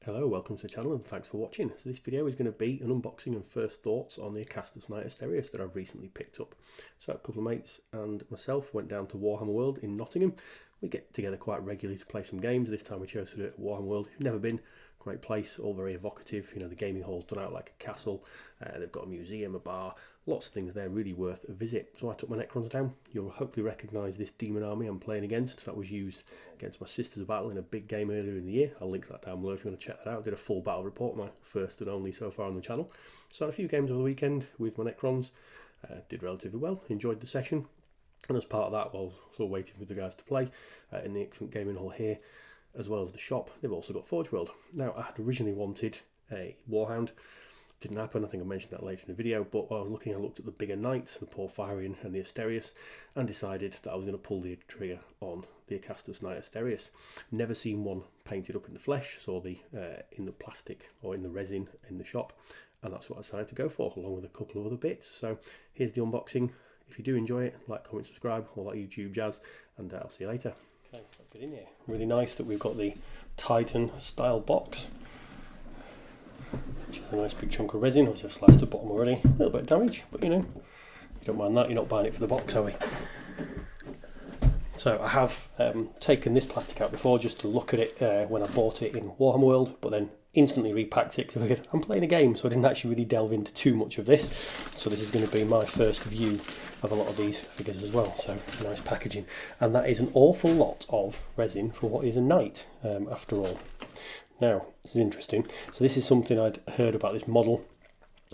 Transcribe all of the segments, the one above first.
Hello, welcome to the channel and thanks for watching. So this video is going to be an unboxing and first thoughts on the Acastus asterius that I've recently picked up. So a couple of mates and myself went down to Warhammer World in Nottingham. We get together quite regularly to play some games. This time we chose to do it at Warhammer World. If you've never been, great place, all very evocative. You know, the gaming hall's done out like a castle. They've got a museum, a bar, lots of things there, really worth a visit. So I took my Necrons down. You'll hopefully recognise this demon army I'm playing against. That was used against my sister's battle in a big game earlier in the year. I'll link that down below if you want to check that out. I did a full battle report, my first and only so far on the channel. So I had a few games over the weekend with my Necrons. Did relatively well, enjoyed the session. And as part of that, while still waiting for the guys to play in the excellent gaming hall here, as well as the shop, they've also got Forge World. Now, I had originally wanted a Warhound. Didn't happen. I think I mentioned that later in the video, but while I was looking, I looked at the bigger knights, the Porphyrion and the Asterius, and decided that I was going to pull the trigger on the Acastus asterius. Never seen one painted up in the flesh, saw the in the plastic or in the resin in the shop, and that's what I decided to go for, along with a couple of other bits. So here's the unboxing. If you do enjoy it, like, comment, subscribe, all that YouTube jazz, and I'll see you later. Okay, so let's get in here. Really nice that we've got the Titan style box. Which is a nice big chunk of resin. Obviously I've sliced the bottom already. A little bit of damage, but you know, you don't mind that. You're not buying it for the box, are we? So I have taken this plastic out before just to look at it when I bought it in Warhammer World, but then instantly repacked it because I figured I'm playing a game, so I didn't actually really delve into too much of this. So this is going to be my first view of a lot of these figures as well. So nice packaging, and that is an awful lot of resin for what is a knight after all. Now, this is interesting. So this is something I'd heard about this model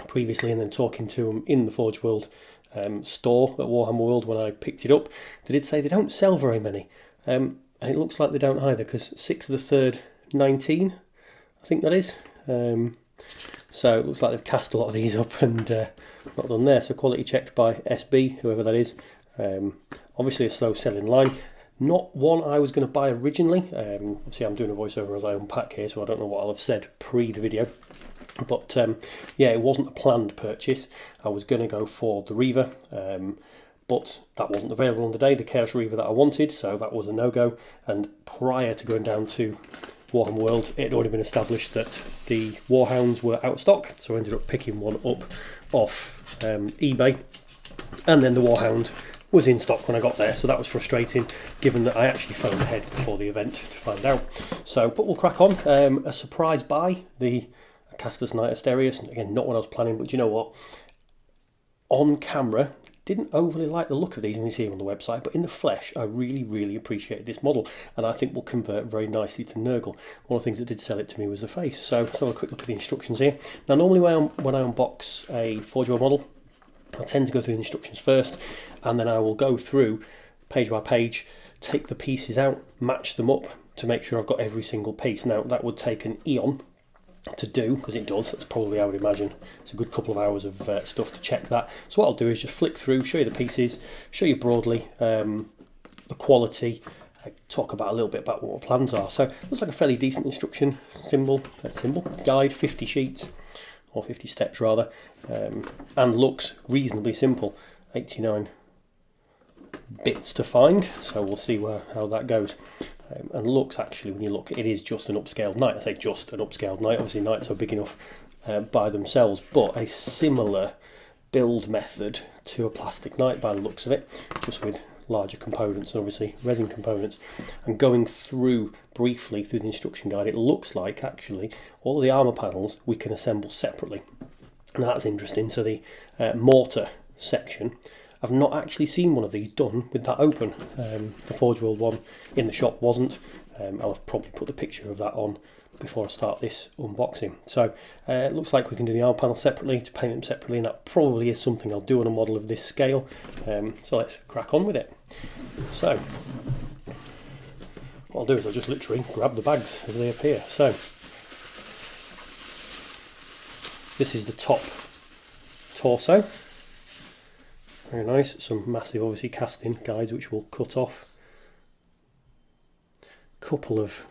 previously, and then talking to them in the Forge World store at Warhammer World when I picked it up, they did say they don't sell very many. And it looks like they don't either, because 6 of the 3rd, 19, I think that is. So it looks like they've cast a lot of these up and not done there. So quality checked by SB, whoever that is. Obviously a slow selling line. Not one I was going to buy originally. Obviously I'm doing a voiceover as I unpack here, so I don't know what I'll have said pre the video. But yeah, it wasn't a planned purchase. I was going to go for the Reaver, but that wasn't available on the day, the Chaos Reaver that I wanted, so that was a no-go. And prior to going down to Warhammer World, it had already been established that the Warhounds were out of stock, so I ended up picking one up off eBay, and then the Warhound was in stock when I got there, so that was frustrating given that I actually phoned ahead before the event to find out. So, but we'll crack on. A surprise buy, the Acastus asterius, and again, not what I was planning, but you know what? On camera, didn't overly like the look of these when you see them on the website, but in the flesh, I really appreciated this model, and I think will convert very nicely to nurgle. One of the things that did sell it to me was the face. So let's have a quick look at the instructions here. Now, normally when I unbox a Forge World model, I tend to go through the instructions first, and then I will go through page by page, take the pieces out, match them up to make sure I've got every single piece. Now, that would take an eon to do, because it does. That's probably, I would imagine, it's a good couple of hours of stuff to check that. So what I'll do is just flick through, show you the pieces, show you broadly the quality, talk about a little bit about what our plans are. So it looks like a fairly decent instruction guide, 50 sheets, or 50 steps rather, and looks reasonably simple. 89 bits to find, so we'll see how that goes. And looks, actually, when you look, it is just an upscaled knight. I say just an upscaled knight, obviously knights are big enough by themselves, but a similar build method to a plastic knight by the looks of it, just with larger components and obviously resin components. And going through briefly through the instruction guide, it looks like actually all of the armour panels we can assemble separately. And that's interesting. So the mortar section, I've not actually seen one of these done with that open. The Forge World one in the shop wasn't. I'll have probably put the picture of that on before I start this unboxing. So it looks like we can do the arm panel separately, to paint them separately, and that probably is something I'll do on a model of this scale. So let's crack on with it. So what I'll do is I'll just literally grab the bags as they appear. So this is the top torso. Very nice. Some massive, obviously, casting guides which we'll cut off. Couple of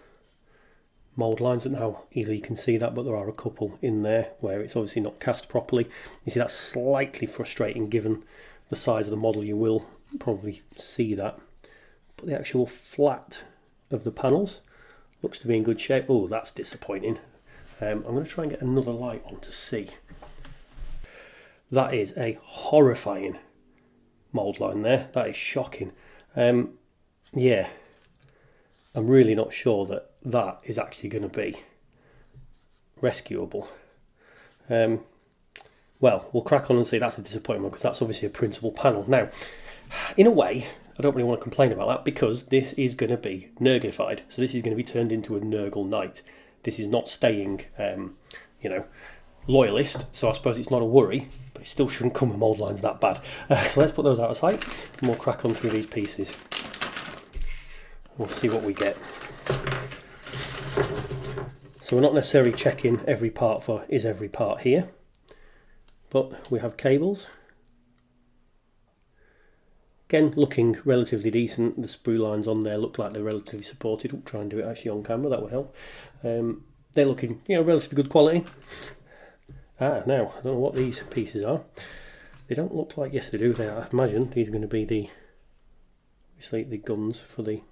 mould lines, and how easily you can see that, but there are a couple in there where it's obviously not cast properly. You see, that's slightly frustrating given the size of the model. You will probably see that, but the actual flat of the panels looks to be in good shape. Oh, that's disappointing. I'm going to try and get another light on to see. That is a horrifying mould line there. That is shocking. Yeah, I'm really not sure that that is actually going to be rescuable. Well, we'll crack on and see. That's a disappointment because that's obviously a printable panel. Now, in a way, I don't really want to complain about that because this is going to be nurglified. So this is going to be turned into a nurgle knight. This is not staying, you know, loyalist. So I suppose it's not a worry, but it still shouldn't come with mould lines that bad. So let's put those out of sight and we'll crack on through these pieces. We'll see what we get. So we're not necessarily checking every part for is every part here, but we have cables. Again, looking relatively decent. The sprue lines on there look like they're relatively supported. We'll try and do it actually on camera, that would help. They're looking, you know, relatively good quality. Now, I don't know what these pieces are. They don't look like, yes they do, I imagine these are going to be the, obviously the guns for the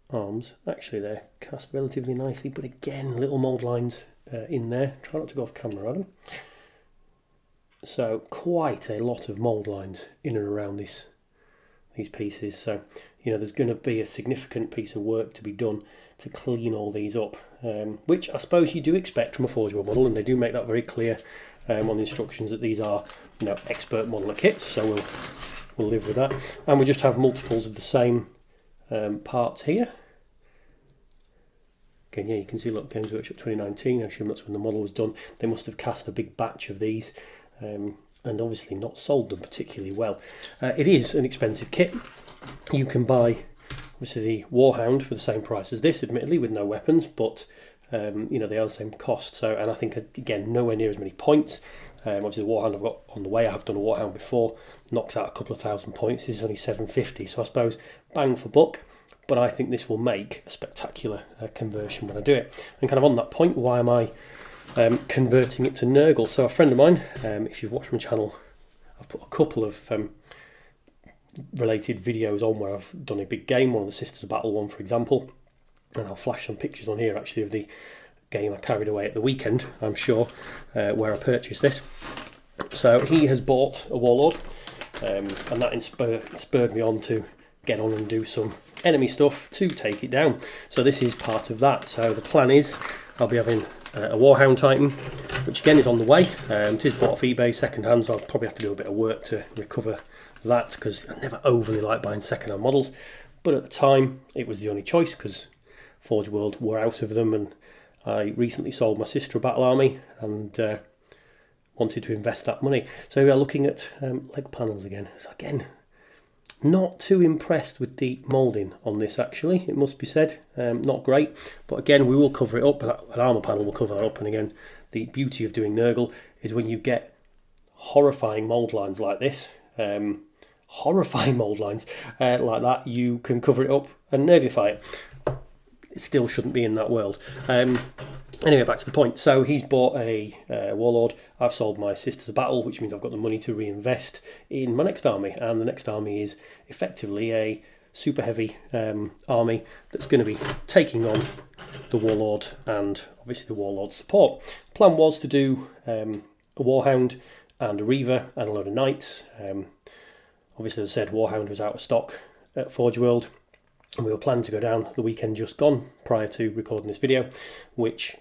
arms. Actually they're cast relatively nicely, but again, little mould lines in there. Try not to go off camera, Adam. So quite a lot of mould lines in and around these pieces. So, you know, there's going to be a significant piece of work to be done to clean all these up, which I suppose you do expect from a Forge World model, and they do make that very clear on the instructions that these are, you know, expert modeler kits. So we'll live with that, and we just have multiples of the same parts here. Again, yeah, you can see, look, Games Workshop 2019. I assume that's when the model was done. They must have cast a big batch of these. And obviously not sold them particularly well. It is an expensive kit. You can buy obviously the Warhound for the same price as this, admittedly with no weapons, but you know, they are the same cost. So, and I think again, nowhere near as many points. Obviously the Warhound I've got on the way, I have done a Warhound before, knocks out a couple of thousand points. This is only 750, so I suppose bang for buck. But I think this will make a spectacular conversion when I do it. And kind of on that point, why am I converting it to nurgle? So a friend of mine, if you've watched my channel, I've put a couple of related videos on where I've done a big game, one of the Sisters of Battle one for example, and I'll flash some pictures on here actually of the game I carried away at the weekend, I'm sure, where I purchased this. So he has bought a Warlord, and that spurred me on to get on and do some enemy stuff to take it down. So this is part of that. So the plan is I'll be having a Warhound Titan, which again is on the way. It is bought off eBay second hand, so I'll probably have to do a bit of work to recover that because I never overly like buying second hand models, but at the time it was the only choice because Forge World were out of them, and I recently sold my Sister of Battle army and wanted to invest that money. So we are looking at leg panels again. So again, not too impressed with the moulding on this actually, it must be said. Not great, but again we will cover it up. An armour panel will cover that up, and again the beauty of doing nurgle is when you get horrifying mould lines like this, horrifying mould lines like that, you can cover it up and nurglify it. It still shouldn't be in that world. Anyway, back to the point. So he's bought a Warlord. I've sold my Sisters of Battle, which means I've got the money to reinvest in my next army. And the next army is effectively a super heavy army that's going to be taking on the Warlord and obviously the Warlord support. The plan was to do a Warhound and a Reaver and a load of Knights. Obviously, as I said, Warhound was out of stock at Forge World, and we were planning to go down the weekend just gone prior to recording this video, which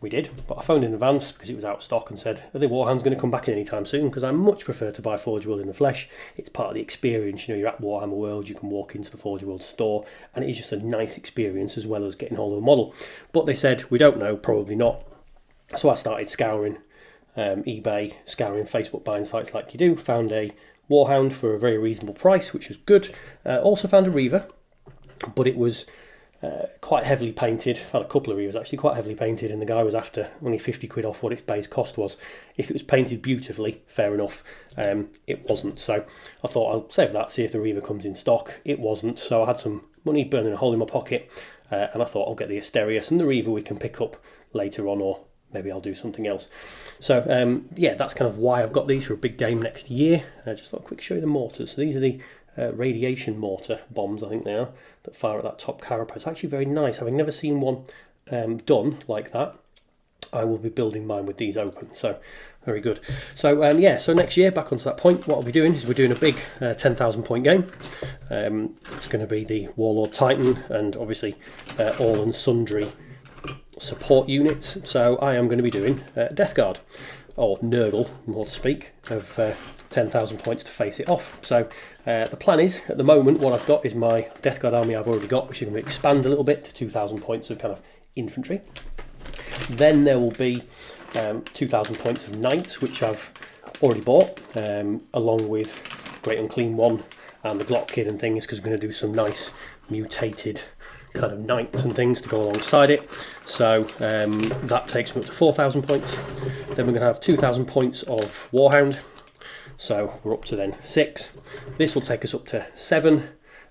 we did, but I phoned in advance because it was out of stock and said, are the Warhounds going to come back in anytime soon? Because I much prefer to buy Forge World in the flesh. It's part of the experience. You know, you're at Warhammer World, you can walk into the Forge World store, and it's just a nice experience as well as getting hold of a model. But they said, we don't know, probably not. So I started scouring eBay, scouring Facebook buying sites like you do, found a Warhound for a very reasonable price, which was good. Also found a Reaver, but it was quite heavily painted. I've had a couple of Reavers actually quite heavily painted, and the guy was after only 50 quid off what its base cost was. If it was painted beautifully, fair enough. It wasn't, so I thought I'll save that, see if the Reaver comes in stock. It wasn't, so I had some money burning a hole in my pocket, and I thought I'll get the Asterius, and the Reaver we can pick up later on, or maybe I'll do something else. So yeah, that's kind of why I've got these for a big game next year. Just thought I'd quick show you the mortars. So these are the radiation mortar bombs, I think they are, that fire at that top carapace. It's actually very nice, having never seen one done like that, I will be building mine with these open. So very good. So yeah, so next year, back onto that point, what I'll be doing is we're doing a big 10,000 point game. It's going to be the Warlord Titan and obviously all and sundry support units. So I am going to be doing Death Guard, or nurgle, more to speak, of 10,000 points to face it off. So the plan is, at the moment, what I've got is my Death Guard army I've already got, which is going to expand a little bit to 2,000 points of kind of infantry. Then there will be 2,000 points of knights, which I've already bought, along with Great Unclean One and the Glock Kid and things, because we're going to do some nice mutated kind of knights and things to go alongside it. So that takes me up to 4,000 points. Then we're going to have 2,000 points of Warhound, so we're up to then 6. This will take us up to 7.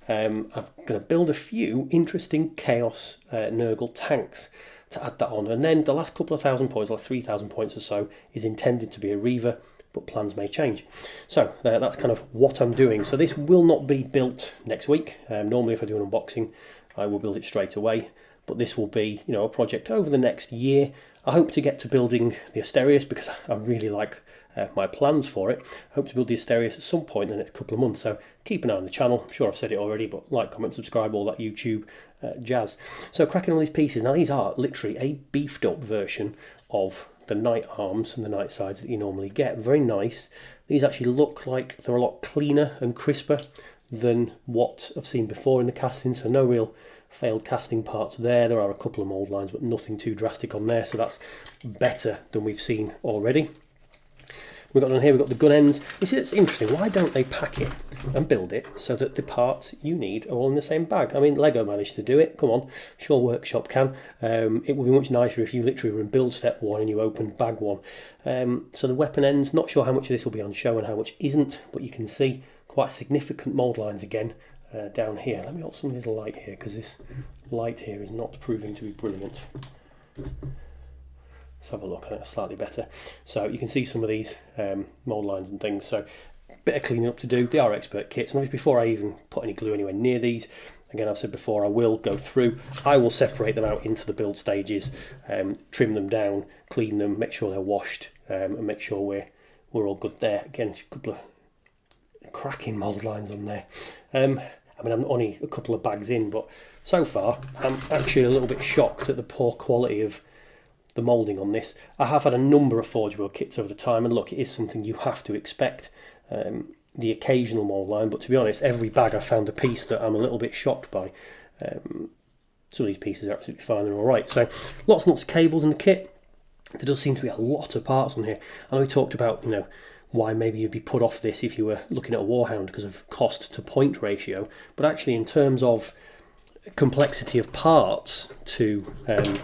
I'm going to build a few interesting Chaos Nurgle tanks to add that on, and then the last couple of thousand points, like 3,000 points or so, is intended to be a Reaver, but plans may change. So that's kind of what I'm doing. So this will not be built next week. Normally if I do an unboxing I will build it straight away, but this will be, you know, a project over the next year. I hope to get to building the Asterius, because I really like my plans for it. I hope to build the Asterius at some point in the next couple of months, so keep an eye on the channel. I'm sure I've said it already, but like, comment, subscribe, all that YouTube jazz. So cracking all these pieces. Now these are literally a beefed up version of the knight arms and the knight sides that you normally get. Very nice. These actually look like they're a lot cleaner and crisper than what I've seen before in the casting, so no real failed casting parts there. There are a couple of mould lines, but nothing too drastic on there, so that's better than we've seen already. We've got on here, we've got the gun ends. You see, it's interesting. Why don't they pack it and build it so that the parts you need are all in the same bag? I mean, Lego managed to do it. Come on, sure, Workshop can. It would be much nicer if you literally were in build step 1 and you opened bag 1. So the weapon ends, not sure how much of this will be on show and how much isn't, but you can see quite significant mould lines again down here. Let me hold some of this light here, because this light here is not proving to be brilliant. Let's have a look at it slightly better. So you can see some of these mould lines and things. So a bit of cleaning up to do. They are expert kits, and obviously before I even put any glue anywhere near these, again, I've said before, I will go through. I will separate them out into the build stages, trim them down, clean them, make sure they're washed, and make sure we're all good there. Again, a couple of cracking mould lines on there. I mean, I'm only a couple of bags in, but so far I'm actually a little bit shocked at the poor quality of the moulding on this. I have had a number of Forge World kits over the time, and look, it is something you have to expect, the occasional mould line, but to be honest, every bag I found a piece that I'm a little bit shocked by. Some of these pieces are absolutely fine and alright. So lots and lots of cables in the kit. There does seem to be a lot of parts on here. I know we talked about, you know, why maybe you'd be put off this if you were looking at a Warhound because of cost to point ratio, but actually in terms of complexity of parts to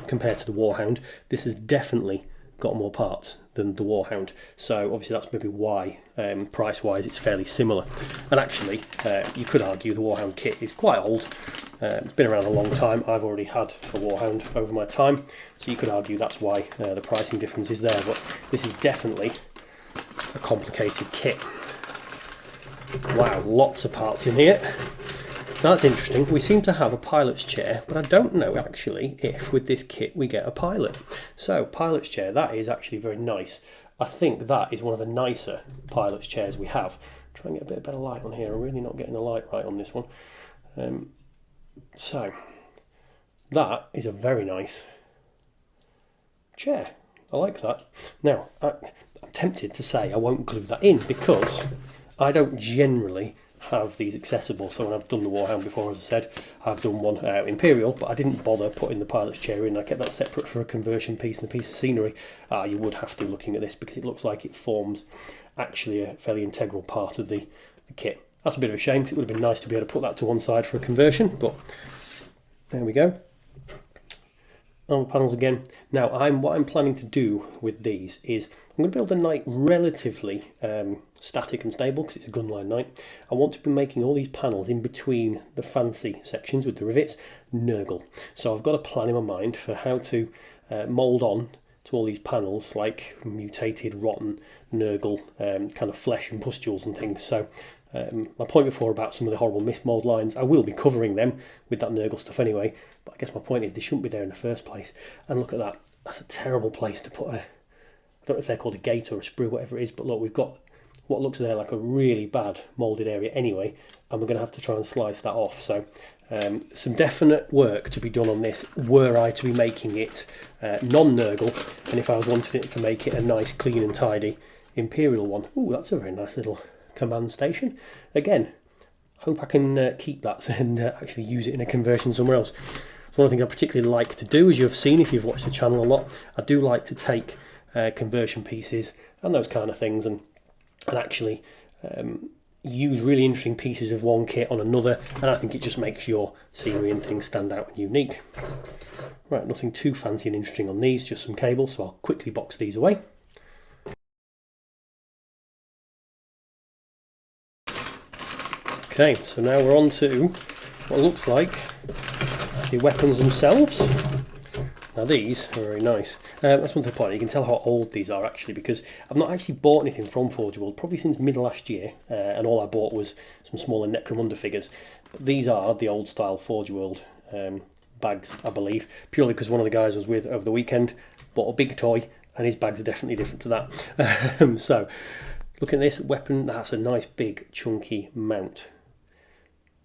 compared to the Warhound, this has definitely got more parts than the Warhound. So obviously that's maybe why price wise it's fairly similar. And actually you could argue the Warhound kit is quite old. It's been around a long time. I've already had a Warhound over my time, so you could argue that's why the pricing difference is there, but this is definitely a complicated kit. Wow, lots of parts in here. Now that's interesting. We seem to have a pilot's chair, but I don't know actually if with this kit we get a pilot. So pilot's chair, that is actually very nice. I think that is one of the nicer pilot's chairs we have. Try and get a bit better light on here. I'm really not getting the light right on this one. So that is a very nice chair. I like that. Now I'm tempted to say I won't glue that in because I don't generally have these accessible. So when I've done the Warhound before, as I said, I've done one Imperial, but I didn't bother putting the pilot's chair in. I kept that separate for a conversion piece and a piece of scenery. You would have to, looking at this, because it looks like it forms actually a fairly integral part of the kit. That's a bit of a shame, because it would have been nice to be able to put that to one side for a conversion, but there we go. Armor panels again. Now what I'm planning to do with these is I'm going to build a knight relatively static and stable, because it's a gunline knight. I want to be making all these panels in between the fancy sections with the rivets nurgle. So I've got a plan in my mind for how to mould on to all these panels like mutated rotten nurgle kind of flesh and pustules and things. So My point before about some of the horrible mismold lines, I will be covering them with that nurgle stuff anyway, but I guess my point is they shouldn't be there in the first place. And look at that, that's a terrible place to put a, I don't know if they're called a gate or a sprue, whatever it is, but look, we've got what looks there like a really bad moulded area anyway, and we're going to have to try and slice that off. So some definite work to be done on this were I to be making it non-nurgle, and if I was wanting it to make it a nice clean and tidy Imperial one. Ooh, that's a very nice little command station. Again, hope I can keep that and actually use it in a conversion somewhere else. So one of the things I particularly like to do, as you've seen if you've watched the channel a lot, I do like to take conversion pieces and those kind of things and actually use really interesting pieces of one kit on another, and I think it just makes your scenery and things stand out and unique. Right, nothing too fancy and interesting on these, just some cables, so I'll quickly box these away. Okay, so now we're on to what looks like the weapons themselves. Now these are very nice. That's one point. You can tell how old these are actually, because I've not actually bought anything from Forge World probably since mid last year, and all I bought was some smaller Necromunda figures. But these are the old style Forge World bags, I believe, purely because one of the guys I was with over the weekend bought a big toy, and his bags are definitely different to that. So, looking at this weapon, that's a nice big chunky mount.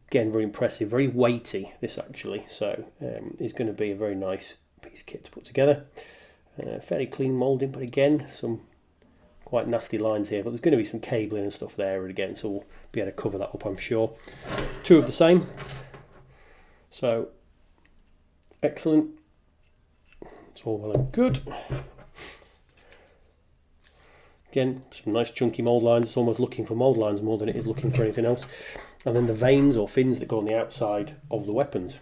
Again, very impressive, very weighty this actually, so it's going to be a very nice piece of kit to put together. Fairly clean moulding, but again some quite nasty lines here, but there's going to be some cabling and stuff there again, so we'll be able to cover that up, I'm sure. Two of the same, so excellent, it's all well and good. Again, some nice chunky mould lines. It's almost looking for mould lines more than it is looking for anything else. And then the veins or fins that go on the outside of the weapons.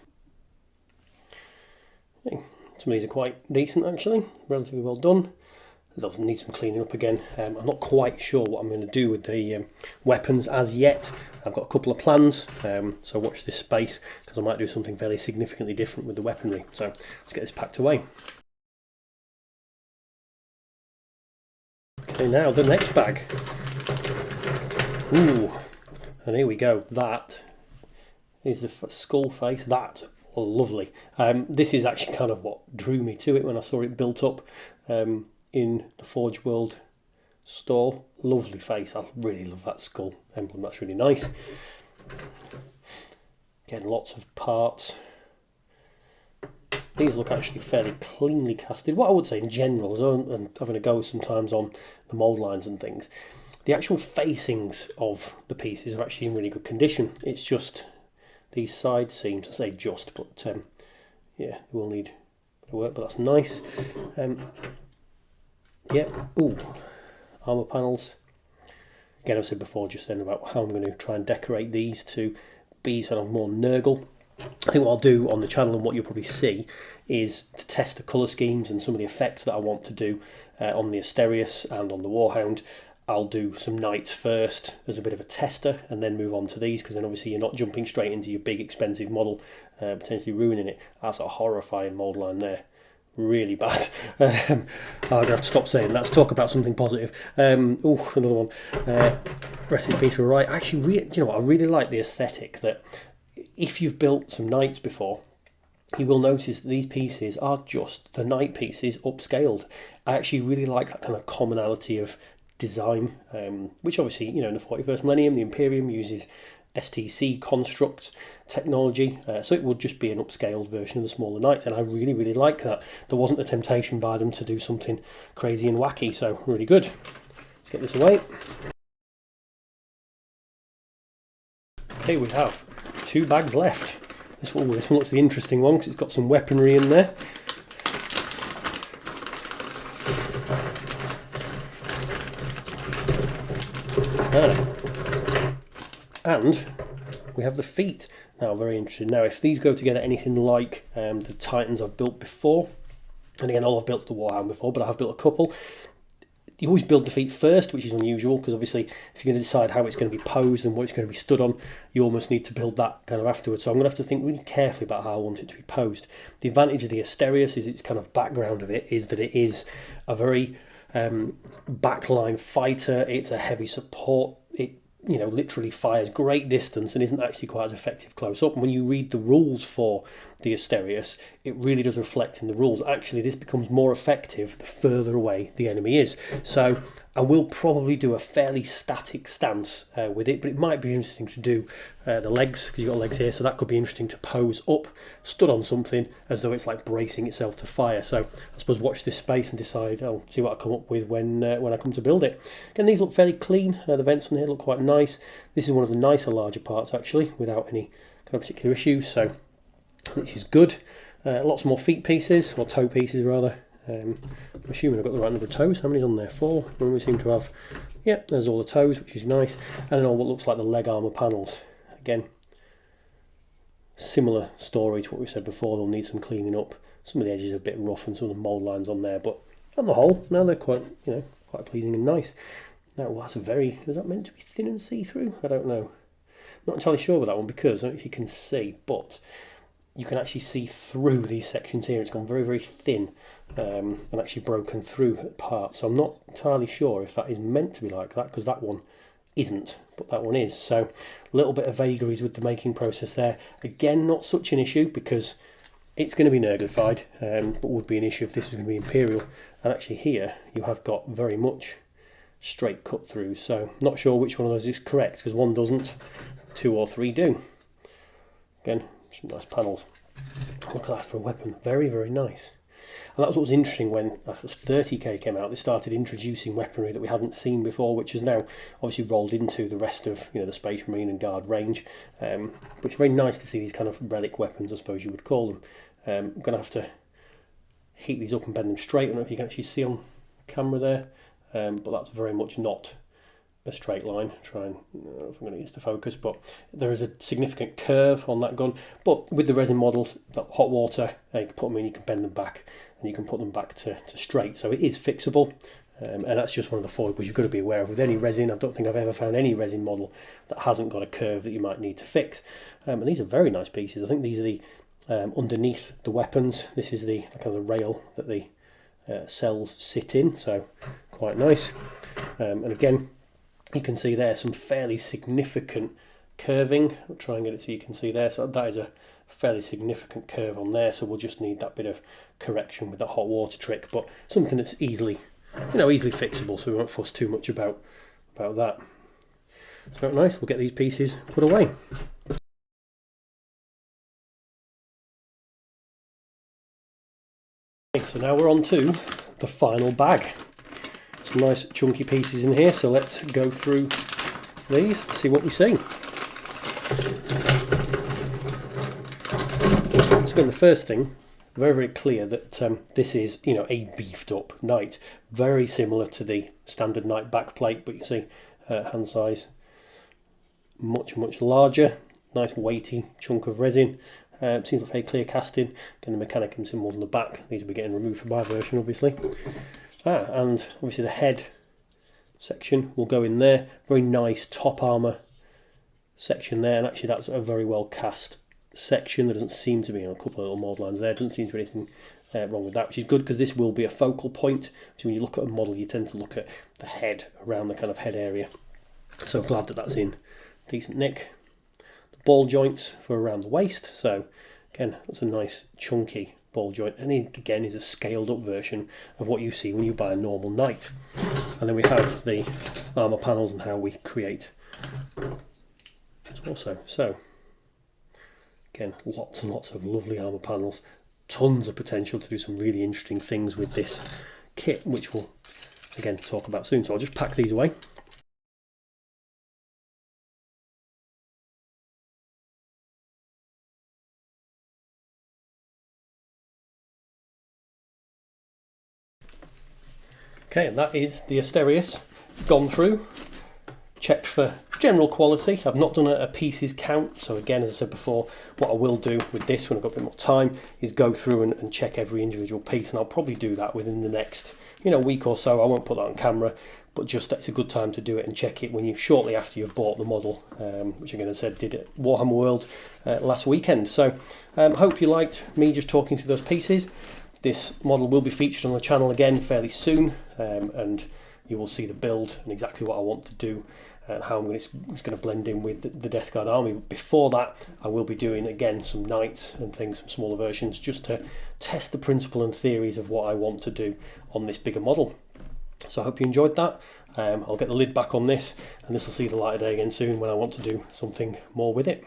Okay. Some of these are quite decent actually, relatively well done. Those need some cleaning up again. I'm not quite sure what I'm going to do with the weapons as yet. I've got a couple of plans, so watch this space, because I might do something fairly significantly different with the weaponry. So let's get this packed away. Okay, now the next bag. Ooh, and here we go. That is the skull face. That's lovely. This is actually kind of what drew me to it when I saw it built up in the Forge World store. Lovely face. I really love that skull emblem. That's really nice. Again, lots of parts. These look actually fairly cleanly casted. What I would say in general, and having a go sometimes on the mould lines and things, the actual facings of the pieces are actually in really good condition. It's just these side seams, I say just, but yeah, they will need a bit of work, but that's nice. Yeah, ooh, armour panels. Again, I said before just then about how I'm going to try and decorate these to be sort of more nurgle. I think what I'll do on the channel and what you'll probably see is to test the colour schemes and some of the effects that I want to do on the Asterius and on the Warhound. I'll do some knights first as a bit of a tester and then move on to these, because then obviously you're not jumping straight into your big expensive model, potentially ruining it. That's a horrifying mould line there. Really bad. I'm going to have to stop saying that. Let's talk about something positive. Oh, another one. Rest in peace for right. Actually, you know what? I really like the aesthetic that if you've built some knights before, you will notice that these pieces are just the knight pieces upscaled. I actually really like that kind of commonality of design, which obviously, you know, in the 41st millennium, the Imperium uses STC construct technology, so it would just be an upscaled version of the smaller knights, and I really, really like that. There wasn't a temptation by them to do something crazy and wacky, so really good. Let's get this away. Okay, we have 2 bags left. This one looks the interesting one because it's got some weaponry in there. And we have the feet. Now, very interesting. Now, if these go together anything like the Titans I've built before, and again, all I've built is the Warhammer before, but I have built a couple. You always build the feet first, which is unusual, because obviously if you're going to decide how it's going to be posed and what it's going to be stood on, you almost need to build that kind of afterwards. So I'm going to have to think really carefully about how I want it to be posed. The advantage of the Asterius is its kind of background of it is that it is a very backline fighter. It's a heavy support. It you know, literally fires great distance and isn't actually quite as effective close up. And when you read the rules for the Asterius, it really does reflect in the rules. Actually, this becomes more effective the further away the enemy is. So I will probably do a fairly static stance with it, but it might be interesting to do the legs, because you've got legs here, so that could be interesting to pose up, stood on something, as though it's like bracing itself to fire. So I suppose watch this space and decide, I'll see what I come up with when I come to build it. Again, these look fairly clean. The vents on here look quite nice. This is one of the nicer larger parts, actually, without any kind of particular issues, so which is good. Lots more feet pieces, or toe pieces rather. I'm assuming I've got the right number of toes. How many's on there? 4. And we seem to have, yeah, there's all the toes, which is nice. And then all what looks like the leg armour panels. Again, similar story to what we said before. They'll need some cleaning up. Some of the edges are a bit rough and some of the mould lines on there, but on the whole, now they're quite, you know, quite pleasing and nice. Now, well, that's a very, is that meant to be thin and see-through? I don't know. Not entirely sure with that one, because I don't know if you can see, but you can actually see through these sections here. It's gone very, very thin and actually broken through at parts. So I'm not entirely sure if that is meant to be like that, because that one isn't, but that one is. So a little bit of vagaries with the making process there. Again, not such an issue, because it's going to be nurglified, but would be an issue if this was going to be imperial. And actually here you have got very much straight cut through. So not sure which one of those is correct, because one doesn't, 2 or 3 do. Again, some nice panels. Look at that for a weapon. Very, very nice. And that was what was interesting when 30k came out. They started introducing weaponry that we hadn't seen before, which is now obviously rolled into the rest of, you know, the Space Marine and Guard range. But it's very nice to see these kind of relic weapons, I suppose you would call them. I'm going to have to heat these up and bend them straight. I don't know if you can actually see on camera there, but that's very much not a straight line. Try and, I don't know if I'm going to get this to focus, but there is a significant curve on that gun. But with the resin models, that hot water, you can put them in, you can bend them back, and you can put them back to straight. So it is fixable, and that's just one of the foibles you've got to be aware of with any resin. I don't think I've ever found any resin model that hasn't got a curve that you might need to fix. And these are very nice pieces. I think these are the underneath the weapons. This is the kind of the rail that the cells sit in, so quite nice. And again, you can see there some fairly significant curving. I'll try and get it so you can see there. So that is a fairly significant curve on there. So we'll just need that bit of correction with that hot water trick, but something that's easily, you know, easily fixable. So we won't fuss too much about that. So nice. We'll get these pieces put away. Okay, so now we're on to the final bag. Some nice chunky pieces in here, so let's go through these, see what we see. So again, the first thing, very, very clear that this is, you know, a beefed up knight, very similar to the standard knight backplate, but you see hand size much, much larger, nice weighty chunk of resin. Seems like very clear casting. Again, the Mechanicum symbols on the back, these will be getting removed from my version, obviously. And obviously the head section will go in there. Very nice top armour section there, and actually that's a very well cast section. There doesn't seem to be, you know, a couple of little mould lines there. Doesn't seem to be anything wrong with that, which is good, because this will be a focal point. So when you look at a model, you tend to look at the head, around the kind of head area. So glad that that's in decent nick. The ball joints for around the waist. So again, that's a nice chunky ball joint, and it again is a scaled up version of what you see when you buy a normal knight. And then we have the armour panels and how we create it also. So again, lots and lots of lovely armour panels, tons of potential to do some really interesting things with this kit, which we'll again talk about soon. So I'll just pack these away. Okay, and that is the Asterius gone through, checked for general quality. I've not done a pieces count, so again, as I said before, what I will do with this when I've got a bit more time is go through and check every individual piece, and I'll probably do that within the next, you know, week or so. I won't put that on camera, but just it's a good time to do it and check it when you shortly after you've bought the model, which again, as I said, did at Warhammer World last weekend. So hope you liked me just talking through those pieces. This model will be featured on the channel again fairly soon, and you will see the build and exactly what I want to do and how it's going to blend in with the Death Guard army. Before that, I will be doing again some knights and things, some smaller versions, just to test the principle and theories of what I want to do on this bigger model. So I hope you enjoyed that. I'll get the lid back on this, and this will see the light of day again soon when I want to do something more with it.